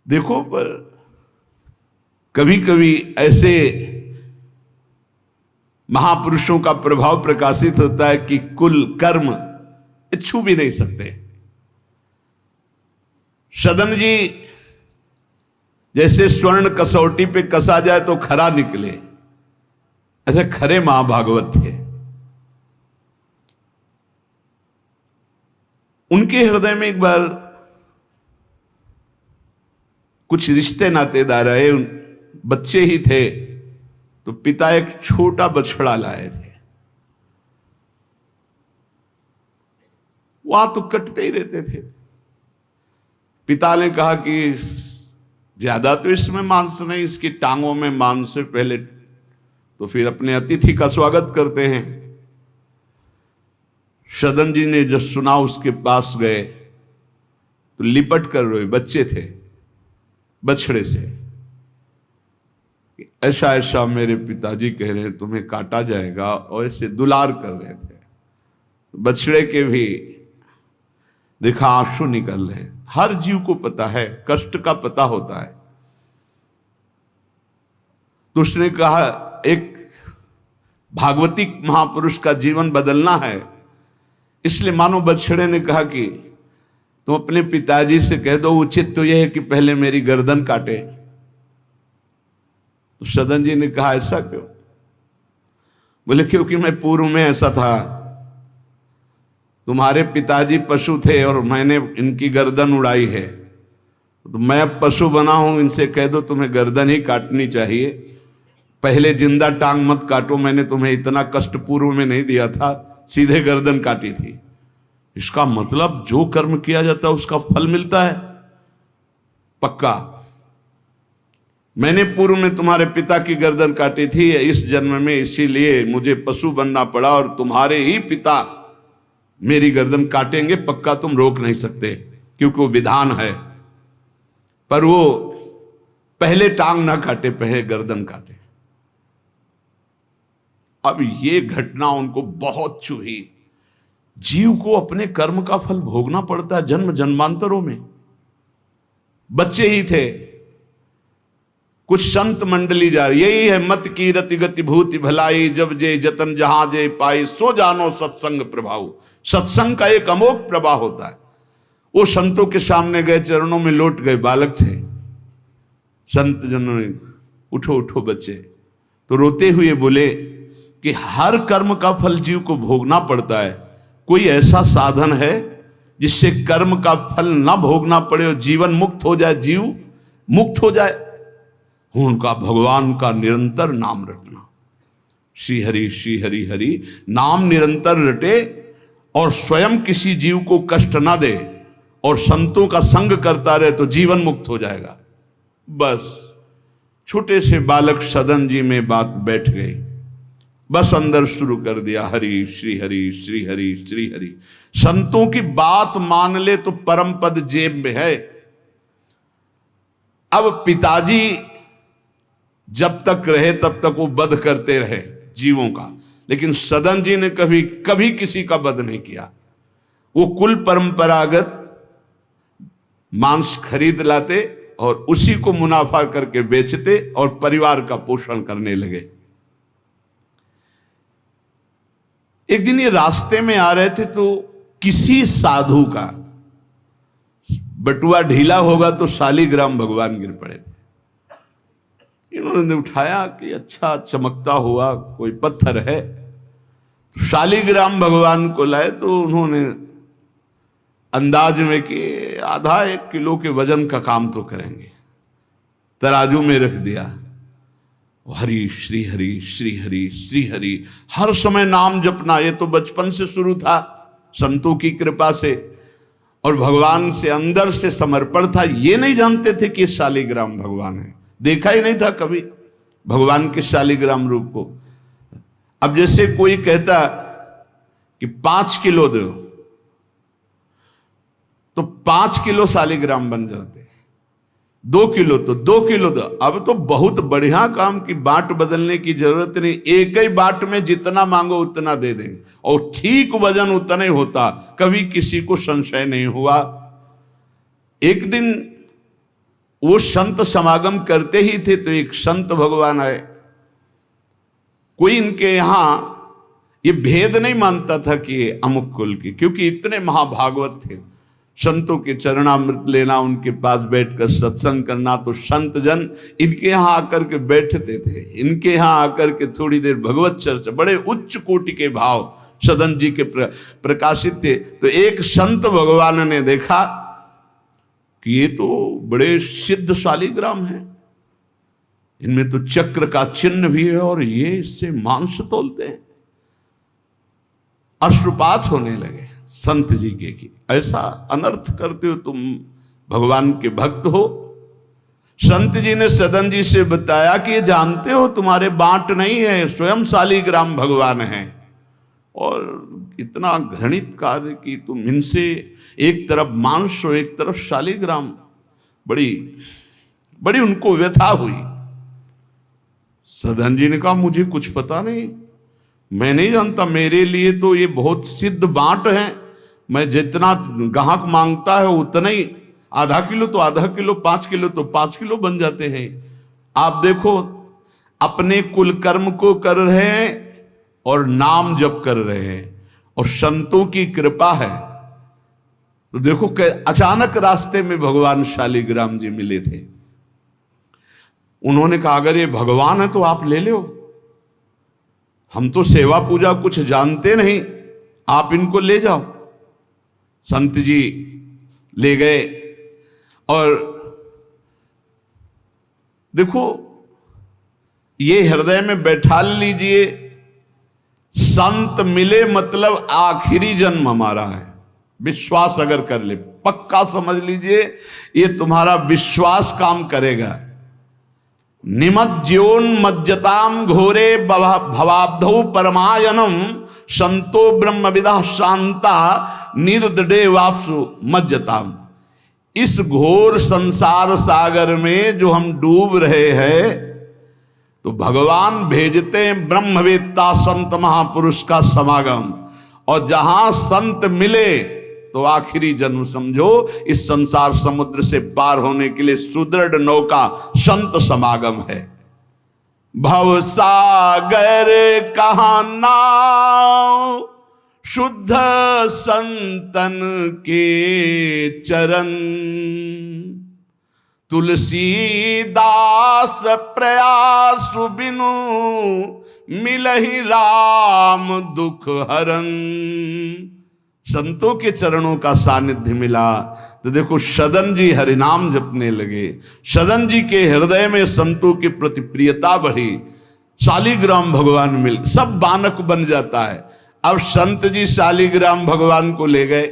देखो, पर कभी कभी ऐसे महापुरुषों का प्रभाव प्रकाशित होता है कि कुल कर्म छू भी नहीं सकते। सदन जी जैसे स्वर्ण कसौटी पे कसा जाए तो खरा निकले, ऐसे खरे महाभागवत थे। उनके हृदय में एक बार कुछ रिश्ते नातेदार आए, बच्चे ही थे, तो पिता एक छोटा बछड़ा लाए थे। वहां तो कटते ही रहते थे। पिता ने कहा कि ज्यादा तो इसमें मांस नहीं, इसकी टांगों में मांस से पहले तो फिर अपने अतिथि का स्वागत करते हैं। सदन जी ने जब सुना उसके पास गए तो लिपट कर रोए। बच्चे थे, बछड़े से, ऐसा ऐसा मेरे पिताजी कह रहे हैं तुम्हें काटा जाएगा, और ऐसे दुलार कर रहे थे। बछड़े के भी देखा आंसू निकल रहे। हर जीव को पता है, कष्ट का पता होता है। तो उसने कहा एक भागवतिक महापुरुष का जीवन बदलना है, इसलिए मानो बछड़े ने कहा कि तुम अपने पिताजी से कह दो, उचित तो यह है कि पहले मेरी गर्दन काटे। तो सदन जी ने कहा ऐसा क्यों? बोले क्योंकि मैं पूर्व में ऐसा था, तुम्हारे पिताजी पशु थे और मैंने इनकी गर्दन उड़ाई है, तो मैं अब पशु बना हूं, इनसे कह दो तुम्हें गर्दन ही काटनी चाहिए, पहले जिंदा टांग मत काटो, मैंने तुम्हें इतना कष्ट पूर्व में नहीं दिया था, सीधे गर्दन काटी थी। इसका मतलब जो कर्म किया जाता है उसका फल मिलता है पक्का। मैंने पूर्व में तुम्हारे पिता की गर्दन काटी थी इस जन्म में, इसीलिए मुझे पशु बनना पड़ा, और तुम्हारे ही पिता मेरी गर्दन काटेंगे पक्का, तुम रोक नहीं सकते, क्योंकि वो विधान है। पर वो पहले टांग ना काटे, पहले गर्दन काटे। अब ये घटना उनको बहुत छुई। जीव को अपने कर्म का फल भोगना पड़ता है जन्म जन्मांतरों में। बच्चे ही थे, कुछ संत मंडली जा रही, यही है मत की रति गति भूति भलाई, जब जे जतन जहां जे पाई, सो जानो सत्संग प्रभाव। सत्संग का एक अमोघ प्रभाव होता है। वो संतों के सामने गए, चरणों में लौट गए, बालक थे। संत जनों ने उठो उठो बच्चे, तो रोते हुए बोले कि हर कर्म का फल जीव को भोगना पड़ता है, कोई ऐसा साधन है जिससे कर्म का फल ना भोगना पड़े और जीवन मुक्त हो जाए, जीव मुक्त हो जाए? उनका भगवान का निरंतर नाम रटना। श्री हरि श्री हरि हरि नाम निरंतर रटे और स्वयं किसी जीव को कष्ट ना दे और संतों का संग करता रहे तो जीवन मुक्त हो जाएगा। बस छोटे से बालक सदन जी में बात बैठ गई, बस अंदर शुरू कर दिया हरि श्री हरि श्री हरि श्री हरि। संतों की बात मान ले तो परम पद जेब में है। अब पिताजी जब तक रहे तब तक वो वध करते रहे जीवों का, लेकिन सदन जी ने कभी कभी किसी का वध नहीं किया। वो कुल परंपरागत मांस खरीद लाते और उसी को मुनाफा करके बेचते और परिवार का पोषण करने लगे। एक दिन ये रास्ते में आ रहे थे तो किसी साधु का बटुआ ढीला होगा तो शालिग्राम भगवान गिर पड़े थे। इन्होंने उठाया कि अच्छा चमकता हुआ कोई पत्थर है, तो शालिग्राम भगवान को लाए। तो उन्होंने अंदाज में कि आधा 1 किलो के वजन का काम तो करेंगे, तराजू में रख दिया। हरि श्री हरि श्री हरि श्री हरि, हर समय नाम जपना। ये तो बचपन से शुरू था संतों की कृपा से, और भगवान से अंदर से समर्पण था। ये नहीं जानते थे कि शालिग्राम भगवान है, देखा ही नहीं था कभी भगवान के शालिग्राम रूप को। अब जैसे कोई कहता कि 5 किलो दो तो 5 किलो शालिग्राम बन जाते, 2 किलो तो 2 किलो दो। अब तो बहुत बढ़िया काम की बाट बदलने की जरूरत नहीं, एक ही बाट में जितना मांगो उतना दे देंगे और ठीक वजन उतना ही होता, कभी किसी को संशय नहीं हुआ। एक दिन वो संत समागम करते ही थे। तो एक संत भगवान आए, कोई इनके यहां ये भेद नहीं मानता था कि ये अमुक कुल की, क्योंकि इतने महाभागवत थे। संतों के चरणामृत लेना, उनके पास बैठकर सत्संग करना, तो संत जन इनके यहाँ आकर के बैठते थे। इनके यहाँ आकर के थोड़ी देर भगवत चर्चा, बड़े उच्च कोटि के भाव सदन जी के प्रकाशित थे। तो एक संत भगवान ने देखा कि ये तो बड़े सिद्ध शालिग्राम हैं, इनमें तो चक्र का चिन्ह भी है और ये इससे मांस तोलते हैं। अश्रुपात होने लगे संत जी के कि ऐसा अनर्थ करते हो तुम, भगवान के भक्त हो। संत जी ने सदन जी से बताया कि ये जानते हो तुम्हारे बांट नहीं है, स्वयं शालिग्राम भगवान हैं, और इतना घृणित कार्य कि तुम इनसे एक तरफ मांस और एक तरफ शालिग्राम। बड़ी बड़ी उनको व्यथा हुई। सदन जी ने कहा मुझे कुछ पता नहीं, मैं नहीं जानता, मेरे लिए तो ये बहुत सिद्ध बांट है। मैं जितना ग्राहक मांगता है उतना ही, आधा किलो तो आधा किलो, 5 किलो तो 5 किलो बन जाते हैं। आप देखो, अपने कुल कर्म को कर रहे हैं और नाम जप कर रहे हैं, और संतों की कृपा है। तो देखो अचानक रास्ते में भगवान शालिग्राम जी मिले थे। उन्होंने कहा अगर ये भगवान है तो आप ले लो, हम तो सेवा पूजा कुछ जानते नहीं, आप इनको ले जाओ। संत जी ले गए, और देखो ये हृदय में बैठा लीजिए, संत मिले मतलब आखिरी जन्म हमारा है। विश्वास अगर कर ले, पक्का समझ लीजिए ये तुम्हारा विश्वास काम करेगा। निमज्जोन्मज्जताम घोरे भवाब्धौ परमायनम संतो ब्रह्मविदा शांता निर्दडे वापसु मज्जताम। इस घोर संसार सागर में जो हम डूब रहे हैं, तो भगवान भेजते हैं ब्रह्मवेत्ता संत महापुरुष का समागम, और जहां संत मिले तो आखिरी जन्म समझो इस संसार समुद्र से पार होने के लिए सुदृढ़ नौका संत समागम है। भव सागर कहाँ नाव, शुद्ध संतन के चरण, तुलसीदास प्रयास बिनु मिलहि राम दुख हरन। संतों के चरणों का सानिध्य मिला तो देखो सदन जी हरिनाम जपने लगे। सदन जी के हृदय में संतों के प्रति प्रियता बढ़ी। शालिग्राम भगवान मिल, सब बानक बन जाता है। अब संत जी शालिग्राम भगवान को ले गए,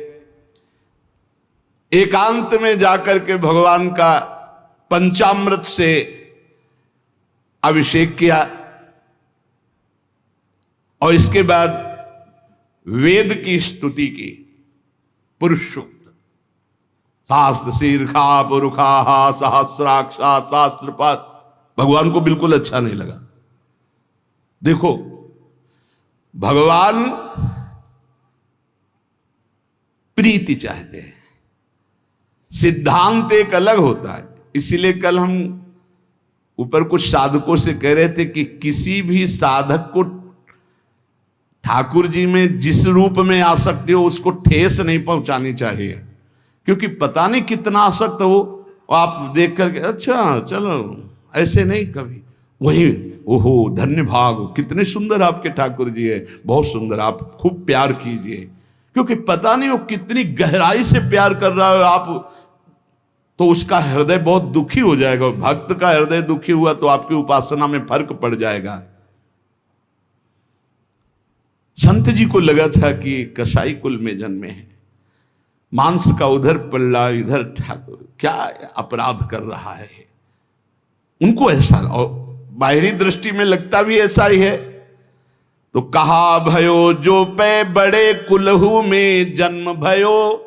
एकांत में जाकर के भगवान का पंचामृत से अभिषेक किया, और इसके बाद वेद की स्तुति की, पुरुष सूक्त, शास्त्र शीर्षा पुरुखा सहस्राक्षा शास्त्रपात। भगवान को बिल्कुल अच्छा नहीं लगा। देखो भगवान प्रीति चाहते हैं, सिद्धांत एक अलग होता है। इसीलिए कल हम ऊपर कुछ साधकों से कह रहे थे कि किसी भी साधक को ठाकुर जी में जिस रूप में आसक्ति हो उसको ठेस नहीं पहुंचानी चाहिए, क्योंकि पता नहीं कितना आसक्त हो, आप देख करके अच्छा चलो, ऐसे नहीं कभी। वही ओहो धन्य भाग, कितने सुंदर आपके ठाकुर जी है, बहुत सुंदर, आप खूब प्यार कीजिए, क्योंकि पता नहीं वो कितनी गहराई से प्यार कर रहा है आप, तो उसका हृदय बहुत दुखी हो जाएगा। भक्त का हृदय दुखी हुआ तो आपकी उपासना में फर्क पड़ जाएगा। संत जी को लगा था कि कसाई कुल में जन्मे हैं, मांस का उधर पल्ला इधर ठाकुर, क्या अपराध कर रहा है उनको ऐसा, और बाहरी दृष्टि में लगता भी ऐसा ही है। तो कहा भयो जो पे बड़े कुलहू में जन्म भयो,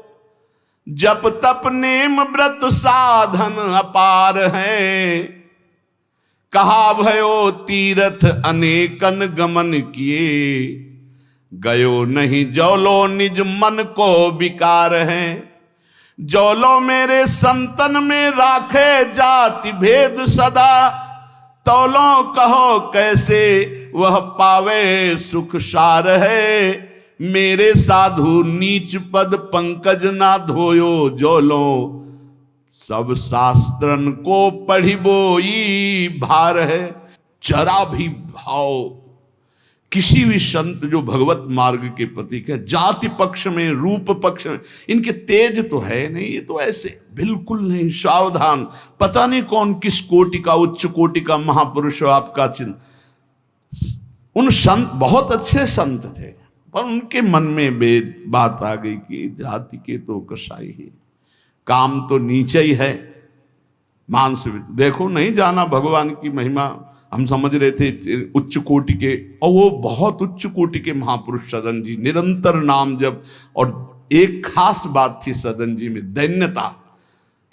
जप तप नेम व्रत साधन अपार है। कहा भयो तीर्थ अनेकन गमन किए, गयो नहीं जौलो निज मन को विकार है। जौलो मेरे संतन में राखे जाति भेद सदा, तौलो कहो कैसे वह पावे सुख सार है। मेरे साधु नीच पद पंकज ना धोयो, जौलो सब शास्त्रन को पढ़िबोई भार है। जरा भी भाव किसी भी संत जो भगवत मार्ग के प्रतीक है, जाति पक्ष में रूप पक्ष में इनके तेज तो है नहीं, ये तो ऐसे बिल्कुल नहीं, सावधान। पता नहीं कौन किस कोटि का, उच्च कोटि का महापुरुष आपका चिन्ह। उन संत बहुत अच्छे संत थे, पर उनके मन में बात आ गई कि जाति के तो कसाई ही, काम तो नीचे ही है, मांस। देखो नहीं जाना भगवान की महिमा, हम समझ रहे थे उच्च कोटि के, और वो बहुत उच्च कोटि के महापुरुष सदन जी, निरंतर नाम जप। और एक खास बात थी सदन जी में, दैन्यता,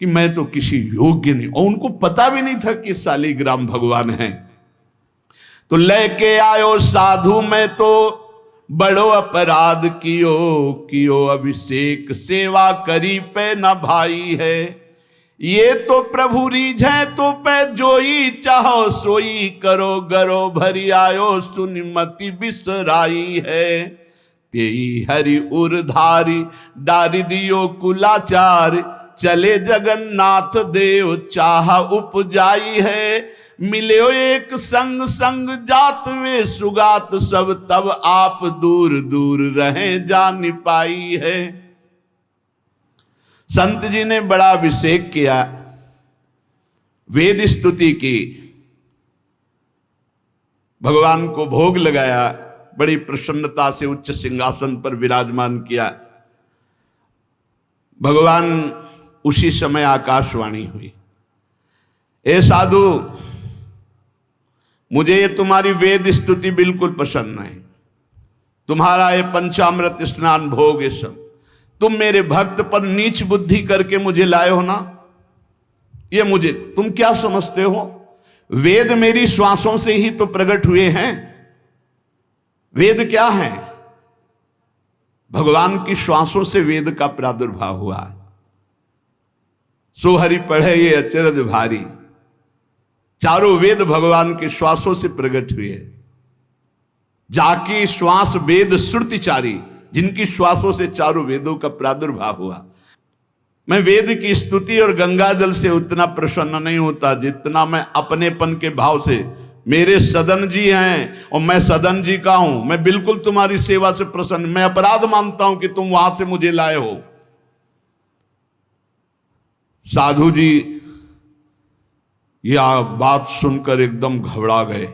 कि मैं तो किसी योग्य नहीं, और उनको पता भी नहीं था कि शालिग्राम भगवान हैं। तो लेके आयो साधु, मैं तो बड़ो अपराध कियो अभिषेक, सेवा करी पे न भाई है। ये तो प्रभु रीझे तो पे जोई, चाहो सोई करो गरो भरी आयो, सुनिमति बिसराई है। तेई हरि उरधारी डारी दियो कुलाचार, चले जगन्नाथ देव चाह उपजाई है। मिलो एक संग संग जात वे सुगात, सब तब आप दूर दूर रहे जान पाई है। संत जी ने बड़ा अभिषेक किया, वेद स्तुति की, भगवान को भोग लगाया, बड़ी प्रसन्नता से उच्च सिंहासन पर विराजमान किया। भगवान उसी समय आकाशवाणी हुई, ए साधु, मुझे ये तुम्हारी वेद स्तुति बिल्कुल पसंद नहीं, तुम्हारा ये पंचामृत स्नान भोग, ये सब तुम मेरे भक्त पर नीच बुद्धि करके मुझे लाए हो ना, ये मुझे तुम क्या समझते हो? वेद मेरी श्वासों से ही तो प्रकट हुए हैं। वेद क्या है? भगवान की श्वासों से वेद का प्रादुर्भाव हुआ। सो हरि पढ़े ये अचरज भारी, चारों वेद भगवान के श्वासों से प्रकट हुए। जाकी श्वास वेद श्रुतिचारी, जिनकी श्वासों से चारों वेदों का प्रादुर्भाव हुआ। मैं वेद की स्तुति और गंगा जल से उतना प्रसन्न नहीं होता जितना मैं अपनेपन के भाव से, मेरे सदन जी हैं और मैं सदन जी का हूं, मैं बिल्कुल तुम्हारी सेवा से प्रसन्न, मैं अपराध मानता हूं कि तुम वहां से मुझे लाए हो। साधु जी यह बात सुनकर एकदम घबरा गए।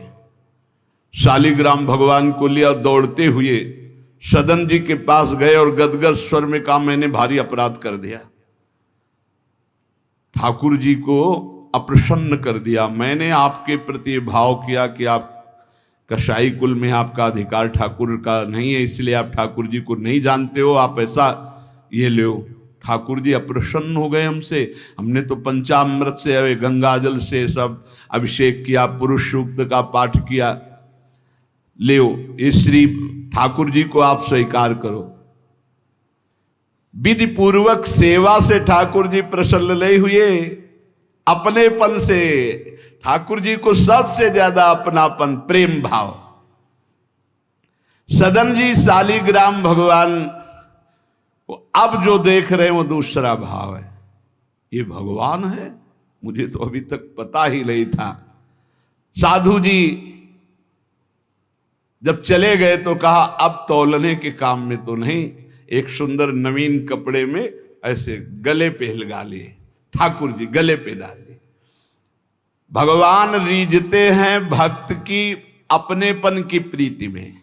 शालिग्राम भगवान को लिया, दौड़ते हुए सदन जी के पास गए और गदगद स्वर में कहा, मैंने भारी अपराध कर दिया, ठाकुर जी को अप्रसन्न कर दिया। मैंने आपके प्रति भाव किया कि आप कसाई कुल में आपका अधिकार ठाकुर का नहीं है, इसलिए आप ठाकुर जी को नहीं जानते हो, आप ऐसा ये लो। ठाकुर जी अप्रसन्न हो गए हमसे। हमने तो पंचामृत से, गंगा जल से सब अभिषेक किया, पुरुष सूक्त का पाठ किया, ले इस श्री ठाकुर जी को आप स्वीकार करो। विधि पूर्वक सेवा से ठाकुर जी प्रसन्न नहीं हुए, अपनेपन से ठाकुर जी को सबसे ज्यादा अपनापन, प्रेम भाव। सदन जी शालिग्राम भगवान को अब जो देख रहे हैं वो दूसरा भाव है, ये भगवान है, मुझे तो अभी तक पता ही नहीं था। साधु जी जब चले गए तो कहा, अब तौलने के काम में तो नहीं, एक सुंदर नवीन कपड़े में ऐसे गले पे लगा लिए, ठाकुर जी गले पे डाल दिए। भगवान रीझते हैं भक्त की अपनेपन की प्रीति में,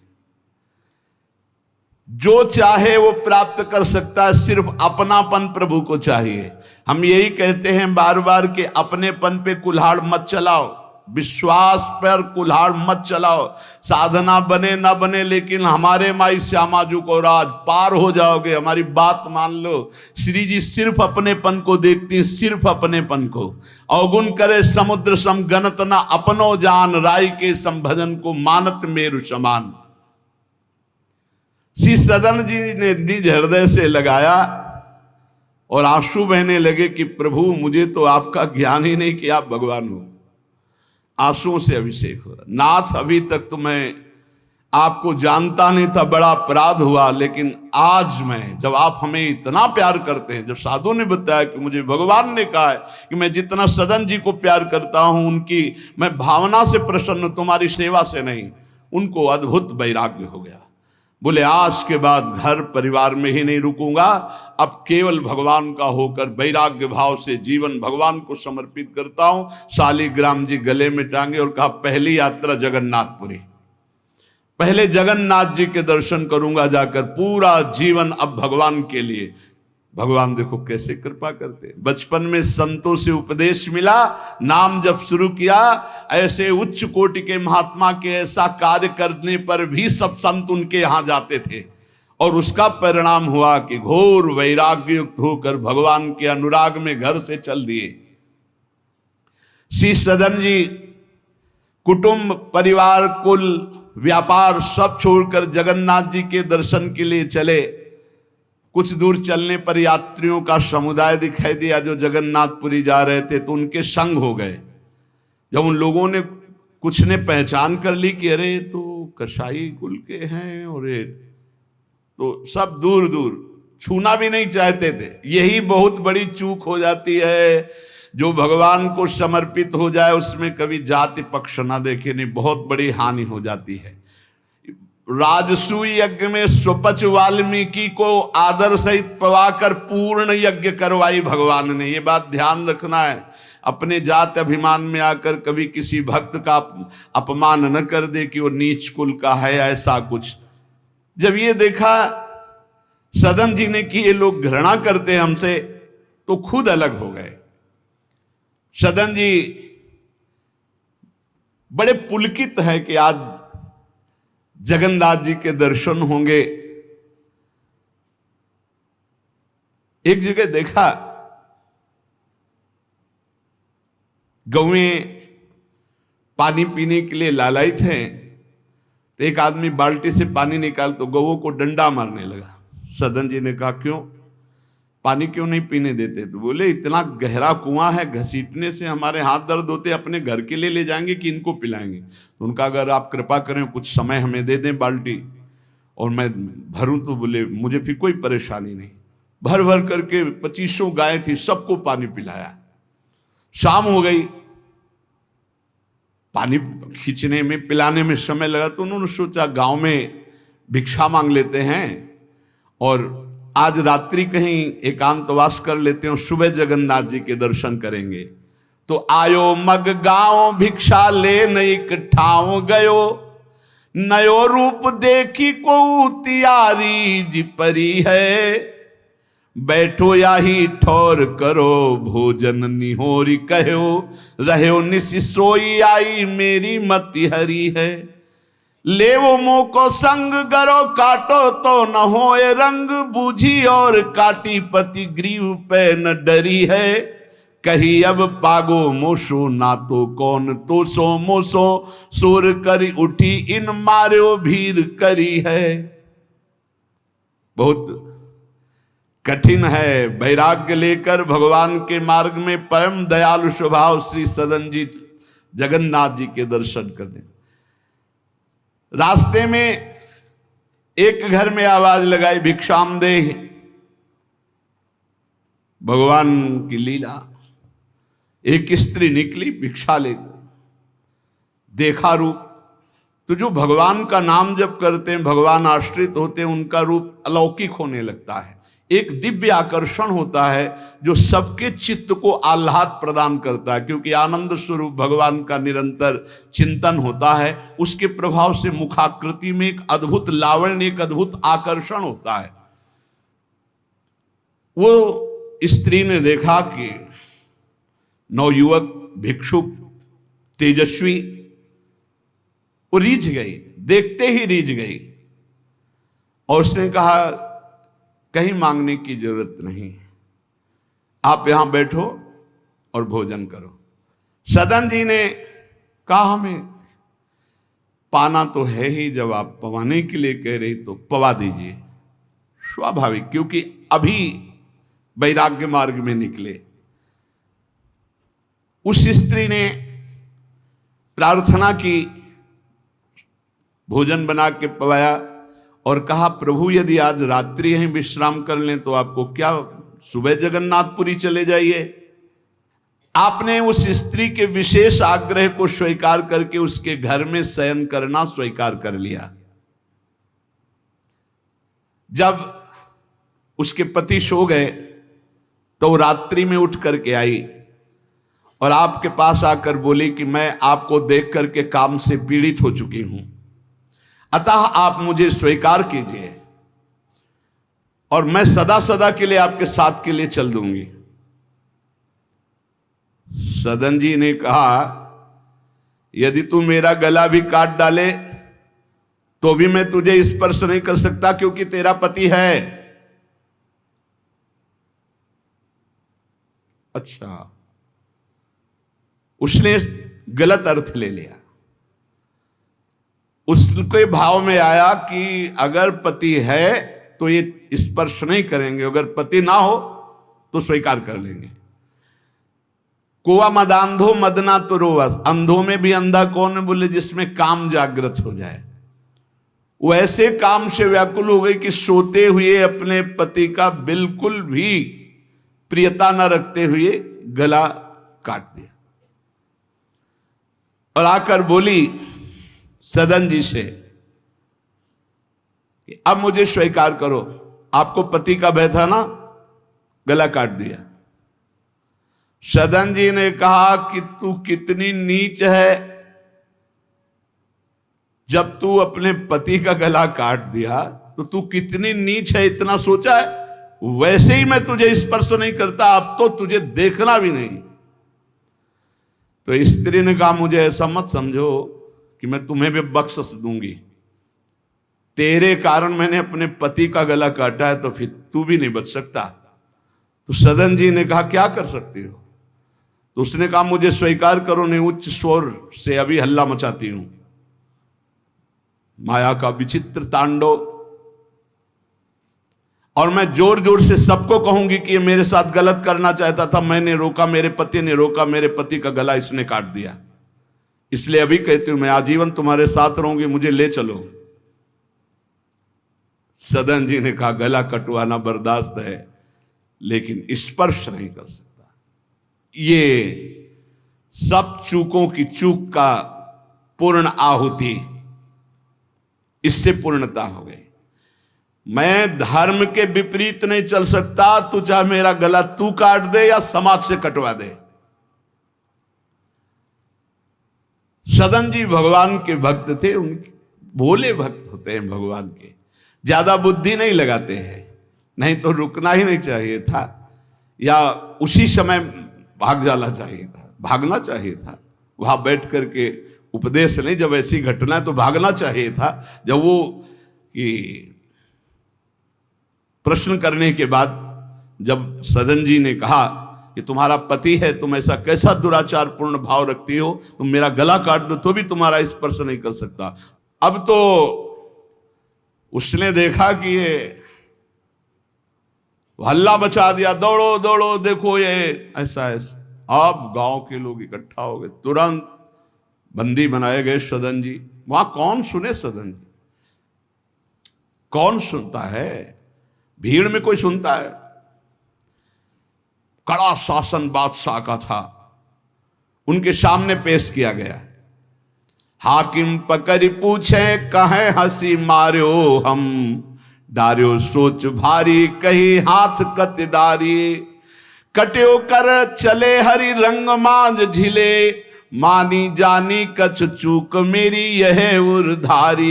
जो चाहे वो प्राप्त कर सकता है, सिर्फ अपनापन प्रभु को चाहिए। हम यही कहते हैं बार बार कि अपनेपन पे कुल्हाड़ मत चलाओ, विश्वास पर कुल्हाड़ मत चलाओ। साधना बने ना बने, लेकिन हमारे माई श्यामा जी को राज पार हो जाओगे, हमारी बात मान लो। श्री जी सिर्फ अपनेपन को देखती हैं, सिर्फ अपनेपन को। अवगुण करे समुद्र सम गणत ना अपनो जान, राय के संभजन को मानत मेरु समान। श्री सदन जी ने निज हृदय से लगाया और आंसू बहने लगे कि प्रभु मुझे तो आपका ज्ञान ही नहीं कि आप भगवान हो। आंसुओं से अभिषेक हो, नाथ अभी तक तो मैं आपको जानता नहीं था, बड़ा अपराध हुआ, लेकिन आज मैं, जब आप हमें इतना प्यार करते हैं, जब साधु ने बताया कि मुझे भगवान ने कहा है कि मैं जितना सदन जी को प्यार करता हूं उनकी मैं भावना से प्रसन्न, तुम्हारी सेवा से नहीं, उनको अद्भुत वैराग्य हो गया। बोले आज के बाद घर परिवार में ही नहीं रुकूंगा, अब केवल भगवान का होकर वैराग्य भाव से जीवन भगवान को समर्पित करता हूं। शालिग्राम जी गले में टांगे और कहा पहली यात्रा जगन्नाथपुरी, पहले जगन्नाथ जी के दर्शन करूंगा जाकर, पूरा जीवन अब भगवान के लिए। भगवान देखो कैसे कृपा करते। बचपन में संतों से उपदेश मिला, नाम जब शुरू किया, ऐसे उच्च कोटि के महात्मा के ऐसा कार्य करने पर भी सब संत उनके यहां जाते थे, और उसका परिणाम हुआ कि घोर वैराग्य युक्त होकर भगवान के अनुराग में घर से चल दिए। श्री सदन जी कुटुंब परिवार कुल व्यापार सब छोड़कर जगन्नाथ जी के दर्शन के लिए चले। कुछ दूर चलने पर यात्रियों का समुदाय दिखाई दिया जो जगन्नाथपुरी जा रहे थे, तो उनके संग हो गए। जब उन लोगों ने कुछ ने पहचान कर ली कि अरे तो कसाई कुल के हैं, और तो सब दूर दूर छूना भी नहीं चाहते थे। यही बहुत बड़ी चूक हो जाती है, जो भगवान को समर्पित हो जाए उसमें कभी जाति पक्ष ना देखे, नहीं बहुत बड़ी हानि हो जाती है। राजसूय यज्ञ में स्वपच वाल्मीकि को आदर सहित पवाकर पूर्ण यज्ञ करवाई भगवान ने। ये बात ध्यान रखना है, अपने जात अभिमान में आकर कभी किसी भक्त का अपमान न कर दे कि वो नीच कुल का है ऐसा कुछ। जब ये देखा सदन जी ने कि ये लोग घृणा करते हैं हमसे, तो खुद अलग हो गए। सदन जी बड़े पुलकित है कि आज जगन्नाथ जी के दर्शन होंगे। एक जगह देखा गौएं पानी पीने के लिए लालायित हैं, तो एक आदमी बाल्टी से पानी निकाल तो गौओं को डंडा मारने लगा। सदन जी ने कहा क्यों, पानी क्यों नहीं पीने देते? तो बोले इतना गहरा कुआं है, घसीटने से हमारे हाथ दर्द होते, अपने घर के लिए ले जाएंगे कि इनको पिलाएंगे? तो उनका अगर आप कृपा करें कुछ समय हमें दे दें बाल्टी और मैं भरूं, तो बोले मुझे फिर कोई परेशानी नहीं। भर भर करके 2500 गाय थी, सबको पानी पिलाया। शाम हो गई, पानी खींचने में पिलाने में समय लगा, तो उन्होंने सोचा गांव में भिक्षा मांग लेते हैं और आज रात्रि कहीं एकांतवास कर लेते हैं, सुबह जगन्नाथ जी के दर्शन करेंगे। तो आयो मग गांव भिक्षा ले नई ठाव गयो, नयो रूप देखी को तियारी जी परी है, बैठो या ही ठौर करो भोजन निहोरी कहो, रहो निसि सोई आई मेरी मति हरी है, ले वो मुंह को संग गरो काटो तो न होए रंग, बूझी और काटी पति ग्रीव पे न डरी है, कही अब पागो मोसो ना तो कौन तो सो मोसो, सुर करी उठी इन मार्यो भीर करी है। बहुत कठिन है वैराग्य लेकर भगवान के मार्ग में परम दयालु स्वभाव श्री सदन जी जगन्नाथ जी के दर्शन करने। रास्ते में एक घर में आवाज लगाई भिक्षाम दे। भगवान की लीला, एक स्त्री निकली भिक्षा लेकर, देखा रूप। तो जो भगवान का नाम जप करते हैं, भगवान आश्रित होते हैं, उनका रूप अलौकिक होने लगता है। एक दिव्य आकर्षण होता है जो सबके चित्त को आह्लाद प्रदान करता है, क्योंकि आनंद स्वरूप भगवान का निरंतर चिंतन होता है। उसके प्रभाव से मुखाकृति में एक अद्भुत लावण्य, एक अद्भुत आकर्षण होता है। वो स्त्री ने देखा कि नवयुवक भिक्षुक तेजस्वी, वो रीझ गई, देखते ही रीझ गई, और उसने कहा कहीं मांगने की जरूरत नहीं, आप यहां बैठो और भोजन करो। सदन जी ने कहा हमें पाना तो है ही, जब आप पवाने के लिए कह रही तो पवा दीजिए। स्वाभाविक, क्योंकि अभी वैराग्य मार्ग में निकले। उस स्त्री ने प्रार्थना की, भोजन बना के पवाया और कहा, प्रभु यदि आज रात्रि यहीं विश्राम कर लें तो आपको क्या, सुबह जगन्नाथपुरी चले जाइए। आपने उस स्त्री के विशेष आग्रह को स्वीकार करके उसके घर में शयन करना स्वीकार कर लिया। जब उसके पति सो गए तो रात्रि में उठ करके आई और आपके पास आकर बोली कि मैं आपको देख करके काम से पीड़ित हो चुकी हूं, अतः आप मुझे स्वीकार कीजिए और मैं सदा सदा के लिए आपके साथ के लिए चल दूंगी। सदन जी ने कहा, यदि तू मेरा गला भी काट डाले तो भी मैं तुझे स्पर्श नहीं कर सकता, क्योंकि तेरा पति है। अच्छा, उसने गलत अर्थ ले लिया। उसके भाव में आया कि अगर पति है तो ये स्पर्श नहीं करेंगे, अगर पति ना हो तो स्वीकार कर लेंगे। कोवा मदांधो मदना तो रोवा, अंधों में भी अंधा कौन है, बोले जिसमें काम जागृत हो जाए। वो ऐसे काम से व्याकुल हो गई कि सोते हुए अपने पति का बिल्कुल भी प्रियता न रखते हुए गला काट दिया और आकर बोली सदन जी से कि अब मुझे स्वीकार करो, आपको पति का भय था ना, गला काट दिया। सदन जी ने कहा कि तू कितनी नीच है, जब तू अपने पति का गला काट दिया तो तू कितनी नीच है, इतना सोचा है? वैसे ही मैं तुझे स्पर्श नहीं करता, अब तो तुझे देखना भी नहीं। तो स्त्री ने कहा, मुझे ऐसा मत समझो कि मैं तुम्हें भी बख्श दूंगी, तेरे कारण मैंने अपने पति का गला काटा है, तो फिर तू भी नहीं बच सकता। तो सदन जी ने कहा, क्या कर सकती हो? तो उसने कहा, मुझे स्वीकार करो, नहीं उच्च स्वर से अभी हल्ला मचाती हूं। माया का विचित्र तांडव, और मैं जोर जोर से सबको कहूंगी कि ये मेरे साथ गलत करना चाहता था, मैंने रोका, मेरे पति ने रोका, मेरे पति का गला इसने काट दिया, इसलिए अभी कहती हूं मैं आजीवन तुम्हारे साथ रहूंगी, मुझे ले चलो। सदन जी ने कहा, गला कटवाना बर्दाश्त है लेकिन स्पर्श नहीं कर सकता। ये सब चूकों की चूक का पूर्ण आहुति, इससे पूर्णता हो गई। मैं धर्म के विपरीत नहीं चल सकता, तू चाहे मेरा गला तू काट दे या समाज से कटवा दे। सदन जी भगवान के भक्त थे, उनके भोले भक्त होते हैं भगवान के, ज्यादा बुद्धि नहीं लगाते हैं, नहीं तो रुकना ही नहीं चाहिए था या उसी समय भाग जाना चाहिए था, भागना चाहिए था। वहां बैठ करके उपदेश नहीं, जब ऐसी घटना है तो भागना चाहिए था। जब वो कि प्रश्न करने के बाद जब सदन जी ने कहा कि तुम्हारा पति है, तुम ऐसा कैसा दुराचार पूर्ण भाव रखती हो, तुम मेरा गला काट दो तो भी तुम्हारा स्पर्श नहीं कर सकता। अब तो उसने देखा कि ये हल्ला मचा दिया, दौड़ो दौड़ो, देखो ये ऐसा ऐसा। अब गांव के लोग इकट्ठा हो गए, तुरंत बंदी बनाए गए सदन जी। वहां कौन सुने सदन जी, कौन सुनता है? भीड़ में कोई सुनता है? कड़ा शासन बादशाह का था, उनके सामने पेश किया गया। हाकिम पकड़ पूछे, कहे हंसी मार्यो हम, डार्यो सोच भारी, कही हाथ कत डारी। कट्यो कर चले हरि रंग मांझ झिले, मानी जानी कछ चूक मेरी यह उर्धारी।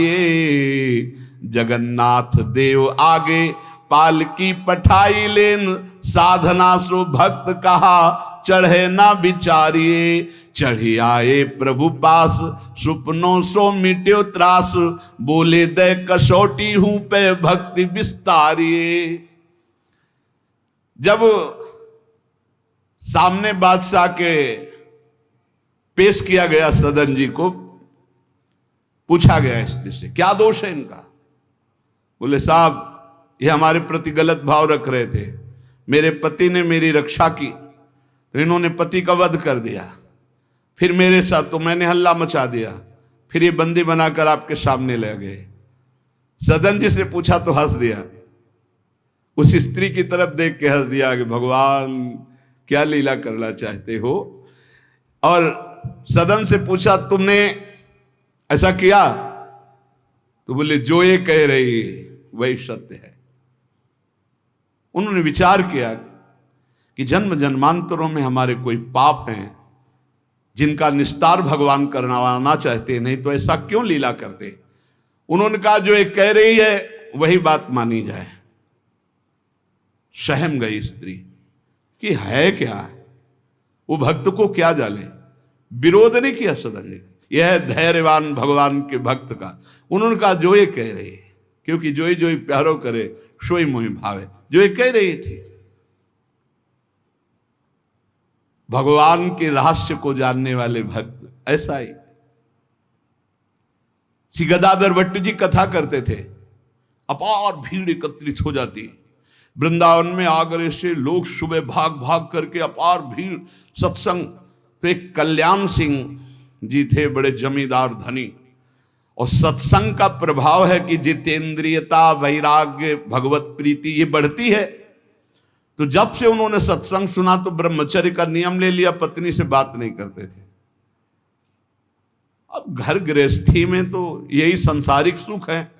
जगन्नाथ देव आगे पालकी पठाई लेन, साधना सो भक्त कहा चढ़े ना विचारिए। चढ़ी आए प्रभु पास, सुपनों सो मिट्यो त्रास, बोले दे कसौटी हूं पे भक्ति विस्तारिए। जब सामने बादशाह के पेश किया गया सदन जी को, पूछा गया स्त्री से क्या दोष है इनका। बोले साहब ये हमारे प्रति गलत भाव रख रहे थे, मेरे पति ने मेरी रक्षा की तो इन्होंने पति का वध कर दिया, फिर मेरे साथ तो मैंने हल्ला मचा दिया, फिर ये बंदी बनाकर आपके सामने ले गए। सदन जी से पूछा तो हंस दिया, उस स्त्री की तरफ देख के हंस दिया कि भगवान क्या लीला करना चाहते हो। और सदन से पूछा तुमने ऐसा किया, तो बोले जो ये कह रही वही सत्य है। उन्होंने विचार किया कि जन्म जन्मांतरों में हमारे कोई पाप हैं जिनका निस्तार भगवान करवाना चाहते, नहीं तो ऐसा क्यों लीला करते। उन्होंने कहा जो ये कह रही है वही बात मानी जाए। सहम गई स्त्री कि है क्या, वो भक्त को क्या जाने, विरोध नहीं किया सदन ने। यह है धैर्यवान भगवान के भक्त का। उन्होंने कहा जो ये कह रही है, क्योंकि जो ही प्यारो करे सोई मोहि भावे, जो ये कह रही थी। भगवान के रहस्य को जानने वाले भक्त ऐसा ही। श्री गदाधर भट्ट जी कथा करते थे, अपार भीड़ एकत्रित हो जाती वृंदावन में। आगरे से लोग सुबह भाग भाग करके अपार भीड़ सत्संग। तो एक कल्याण सिंह जी थे, बड़े जमींदार धनी, और सत्संग का प्रभाव है कि जितेंद्रियता, वैराग्य, भगवत प्रीति ये बढ़ती है। तो जब से उन्होंने सत्संग सुना तो ब्रह्मचर्य का नियम ले लिया, पत्नी से बात नहीं करते थे। अब घर गृहस्थी में तो यही संसारिक सुख है।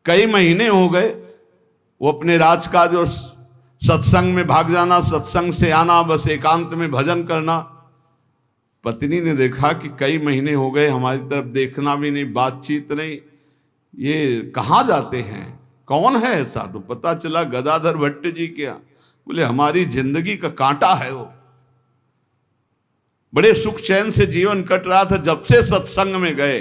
कई महीने हो गए वो अपने राजकाज और सत्संग में भाग जाना, सत्संग से आना, बस एकांत में भजन करना। पत्नी ने देखा कि कई महीने हो गए, हमारी तरफ देखना भी नहीं, बातचीत नहीं, ये कहाँ जाते हैं, कौन है ऐसा। तो पता चला गदाधर भट्ट जी क्या। बोले हमारी जिंदगी का कांटा है वो, बड़े सुख चैन से जीवन कट रहा था, जब से सत्संग में गए।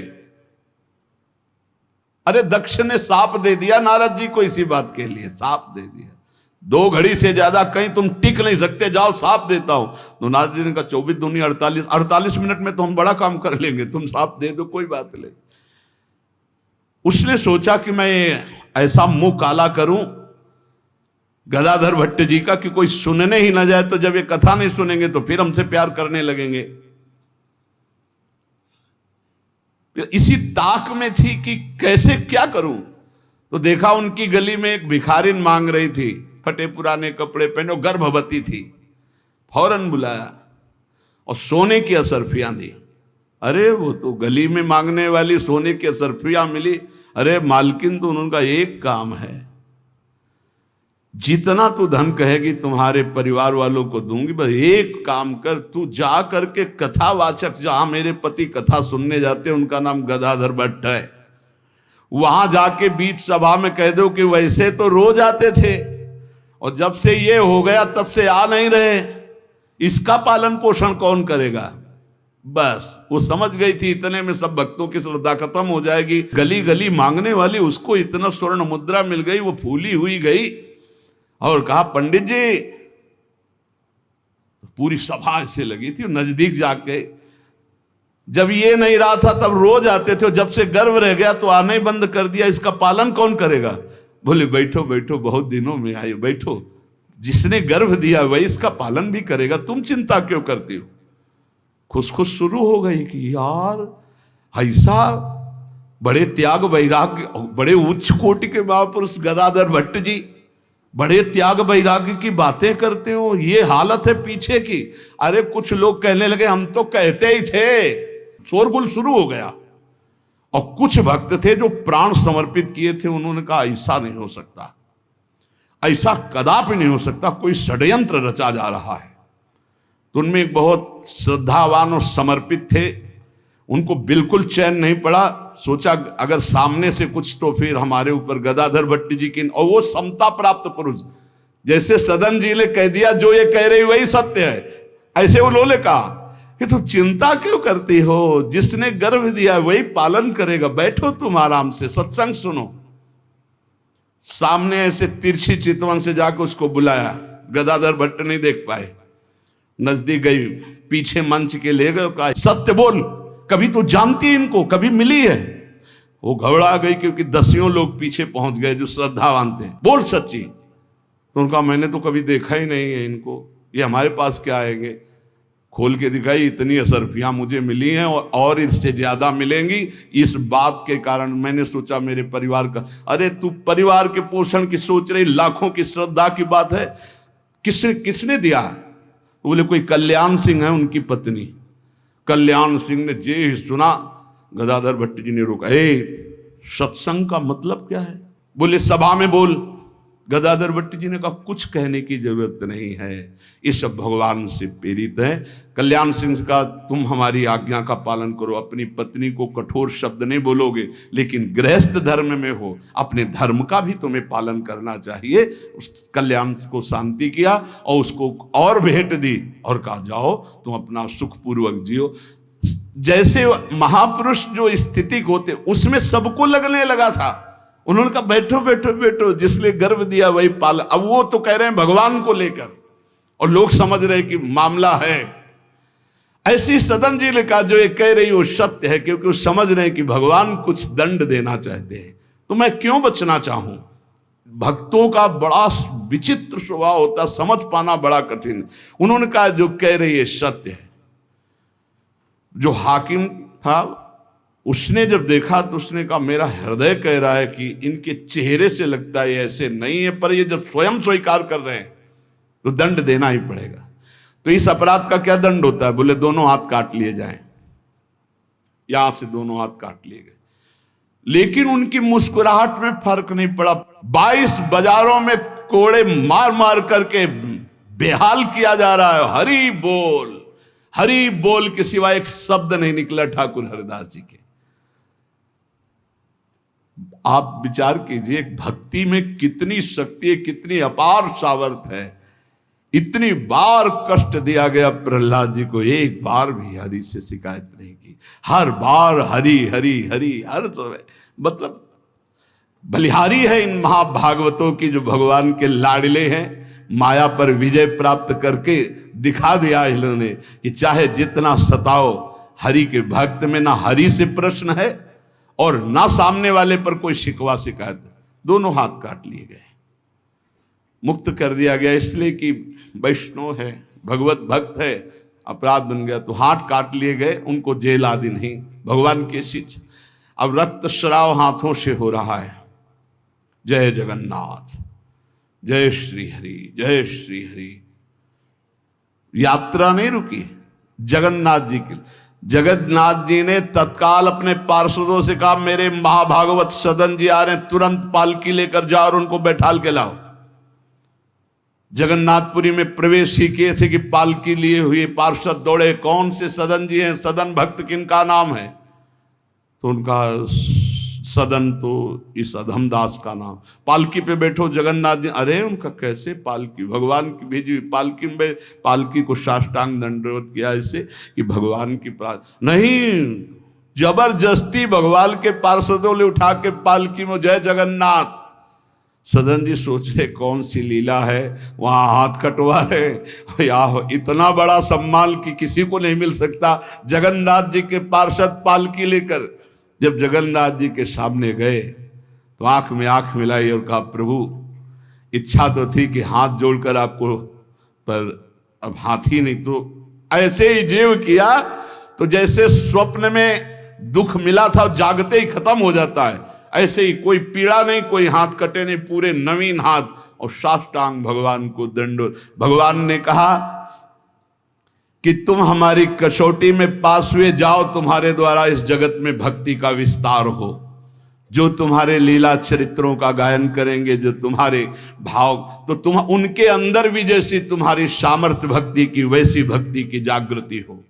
अरे दक्ष ने साप दे दिया नारद जी को इसी बात के लिए, साप दे दिया। 2 घड़ी से ज्यादा कहीं तुम टिक नहीं सकते, जाओ साप देता हूं। तो नारद जी ने कहा 24 दूनी 48 मिनट में तो हम बड़ा काम कर लेंगे, तुम साप दे दो कोई बात नहीं। उसने सोचा कि मैं ऐसा मुंह काला करूं गदाधर भट्ट जी का कि कोई सुनने ही ना जाए, तो जब ये कथा नहीं सुनेंगे तो फिर हमसे प्यार करने लगेंगे। इसी ताक में थी कि कैसे क्या करूं। तो देखा उनकी गली में एक भिखारिन मांग रही थी, फटे पुराने कपड़े पहने, गर्भवती थी। फौरन बुलाया और सोने की असरफियां दी। अरे वो तो गली में मांगने वाली सोने की असरफियां मिली। अरे मालकिन तो उनका एक काम है, जितना तू धन कहेगी तुम्हारे परिवार वालों को दूंगी, बस एक काम कर, तू जा करके कथावाचक, जहां मेरे पति कथा सुनने जाते हैं उनका नाम गदाधर भट्ट है, वहां जाके बीच सभा में कह दो कि वैसे तो रोज आते थे और जब से ये हो गया तब से आ नहीं रहे, इसका पालन पोषण कौन करेगा। बस वो समझ गई थी इतने में सब भक्तों की श्रद्धा खत्म हो जाएगी। गली गली मांगने वाली उसको इतना स्वर्ण मुद्रा मिल गई, वो फूली हुई गई और कहा पंडित जी। पूरी सभा ऐसे लगी थी, नजदीक जाके जब ये नहीं रहा था तब रोज आते थे, जब से गर्व रह गया तो आना ही बंद कर दिया, इसका पालन कौन करेगा। बोले बैठो बैठो, बहुत दिनों में आए, बैठो, जिसने गर्भ दिया वही इसका पालन भी करेगा, तुम चिंता क्यों करती हो। खुश खुश शुरू हो गई कि यार ऐसा बड़े त्याग वैराग्य, बड़े उच्च कोटि के महापुरुष गदाधर भट्ट जी बड़े त्याग वैराग्य की बातें करते हो, ये हालत है पीछे की। अरे कुछ लोग कहने लगे हम तो कहते ही थे, शोरगुल शुरू हो गया। और कुछ भक्त थे जो प्राण समर्पित किए थे, उन्होंने कहा ऐसा नहीं हो सकता, ऐसा कदापि नहीं हो सकता, कोई षड्यंत्र रचा जा रहा है। तो उनमें एक बहुत श्रद्धावान और समर्पित थे, उनको बिल्कुल चैन नहीं पड़ा। सोचा अगर सामने से कुछ तो फिर हमारे ऊपर गदाधर भट्ट जी की, और वो समता प्राप्त पुरुष, जैसे सदन जी ने कह दिया जो ये कह रही वही सत्य है, ऐसे उन्होंने कहा कि तुम चिंता क्यों करती हो, जिसने गर्भ दिया वही पालन करेगा, बैठो तुम आराम से सत्संग सुनो। सामने ऐसे तिरछी चितवन से जाकर उसको बुलाया, गदाधर भट्ट नहीं देख पाए, नजदीक गई, पीछे मंच के ले गए, कहा सत्य बोल, कभी तो जानती है इनको, कभी मिली है। वो घबरा गई क्योंकि 10 लोग पीछे पहुंच गए जो श्रद्धावान थे। बोल सच्ची। तो उनका मैंने तो कभी देखा ही नहीं है इनको, ये हमारे पास क्या आएंगे। खोल के दिखाई, इतनी असरफियाँ मुझे मिली हैं और इससे ज़्यादा मिलेंगी। इस बात के कारण मैंने सोचा मेरे परिवार का, अरे तू परिवार के पोषण की सोच रही, लाखों की श्रद्धा की बात है, किसने दिया? तो बोले कोई कल्याण सिंह है उनकी पत्नी। कल्याण सिंह ने जे ही सुना, गदाधर भट्ट जी ने रोका, सत्संग का मतलब क्या है? बोले सभा में बोल। गदाधर भट्ट जी ने कहा कुछ कहने की जरूरत नहीं है, ये सब भगवान से प्रेरित है। कल्याण सिंह का तुम हमारी आज्ञा का पालन करो, अपनी पत्नी को कठोर शब्द नहीं बोलोगे, लेकिन गृहस्थ धर्म में हो, अपने धर्म का भी तुम्हें पालन करना चाहिए। उस कल्याण को शांति किया और उसको और भेंट दी और कहा जाओ तुम अपना सुखपूर्वक जियो। जैसे महापुरुष जो स्थिति होते उसमें सबको लगने लगा था। उन्होंने कहा बैठो बैठो बैठो, जिसने गर्भ दिया वही पाल। अब वो तो कह रहे हैं भगवान को लेकर, और लोग समझ रहे हैं कि मामला है। ऐसी सदन जी ने कहा जो ये कह रही वो सत्य है, क्योंकि वो समझ रहे हैं कि भगवान कुछ दंड देना चाहते हैं, तो मैं क्यों बचना चाहूं। भक्तों का बड़ा विचित्र स्वभाव होता, समझ पाना बड़ा कठिन। उन्होंने कहा जो कह रही है सत्य है। जो हाकिम था उसने जब देखा तो उसने कहा मेरा हृदय कह रहा है कि इनके चेहरे से लगता है ऐसे नहीं है, पर ये जब स्वयं स्वीकार कर रहे हैं तो दंड देना ही पड़ेगा। तो इस अपराध का क्या दंड होता है? बोले दोनों हाथ काट लिए जाएं। यहां से दोनों हाथ काट लिए गए, लेकिन उनकी मुस्कुराहट में फर्क नहीं पड़ा। 22 बाजारों में कोड़े मार मार करके बेहाल किया जा रहा है। हरि बोल के सिवा एक शब्द नहीं निकला ठाकुर हरिदास जी के। आप विचार कीजिए भक्ति में कितनी शक्ति है, कितनी अपार सामर्थ है। इतनी बार कष्ट दिया गया प्रहलाद जी को, एक बार भी हरि से शिकायत नहीं की। हर बार हरि हरि हरि, हर समय मतलब बलिहारी है इन महाभागवतों की, जो भगवान के लाडले हैं। माया पर विजय प्राप्त करके दिखा दिया इन्होंने कि चाहे जितना सताओ, हरि के भक्त में ना हरि से प्रश्न है और ना सामने वाले पर कोई शिकवा शिकायत। दोनों हाथ काट लिए गए, मुक्त कर दिया गया, इसलिए कि वैष्णव है, भगवत भक्त है। अपराध बन गया तो हाथ काट लिए गए, उनको जेल आदि नहीं, भगवान की शिक्षा। अब रक्त श्राव हाथों से हो रहा है। जय जगन्नाथ, जय श्री हरि, जय श्री हरि। यात्रा नहीं रुकी जगन्नाथ जी की। जगन्नाथ जी ने तत्काल अपने पार्षदों से कहा मेरे महाभागवत सदन जी आ रहे हैं, तुरंत पालकी लेकर जाओ और उनको बैठाल के लाओ। जगन्नाथपुरी में प्रवेश ही किए थे कि पालकी लिए हुए पार्षद दौड़े, कौन से सदन जी हैं, सदन भक्त किनका नाम है? तो उनका सदन तो इस अधमदास का नाम। पालकी पे बैठो जगन्नाथ जी। अरे उनका कैसे पालकी, भगवान की भेजी पालकी में, पालकी को साष्टांग दंडवत किया इससे कि भगवान की नहीं, जबरदस्ती भगवान के पार्षदों ने उठा के पालकी में। जय जगन्नाथ। सदन जी सोच रहे कौन सी लीला है, वहां हाथ कटवा रहे। या इतना बड़ा सम्मान कि किसी को नहीं मिल सकता। जगन्नाथ जी के पार्षद पालकी लेकर जब जगन्नाथ जी के सामने गए तो आंख में आंख मिलाई और कहा प्रभु इच्छा तो थी कि हाथ जोड़कर आपको, पर अब हाथ ही नहीं, तो ऐसे ही जीव किया तो जैसे स्वप्न में दुख मिला था जागते ही खत्म हो जाता है, ऐसे ही कोई पीड़ा नहीं, कोई हाथ कटे नहीं, पूरे नवीन हाथ और साष्टांग भगवान को दंडोत। भगवान ने कहा कि तुम हमारी कसौटी में पास हुए, जाओ तुम्हारे द्वारा इस जगत में भक्ति का विस्तार हो। जो तुम्हारे लीला चरित्रों का गायन करेंगे, जो तुम्हारे भाव, तो तुम उनके अंदर भी जैसी तुम्हारी सामर्थ्य भक्ति की वैसी भक्ति की जागृति हो।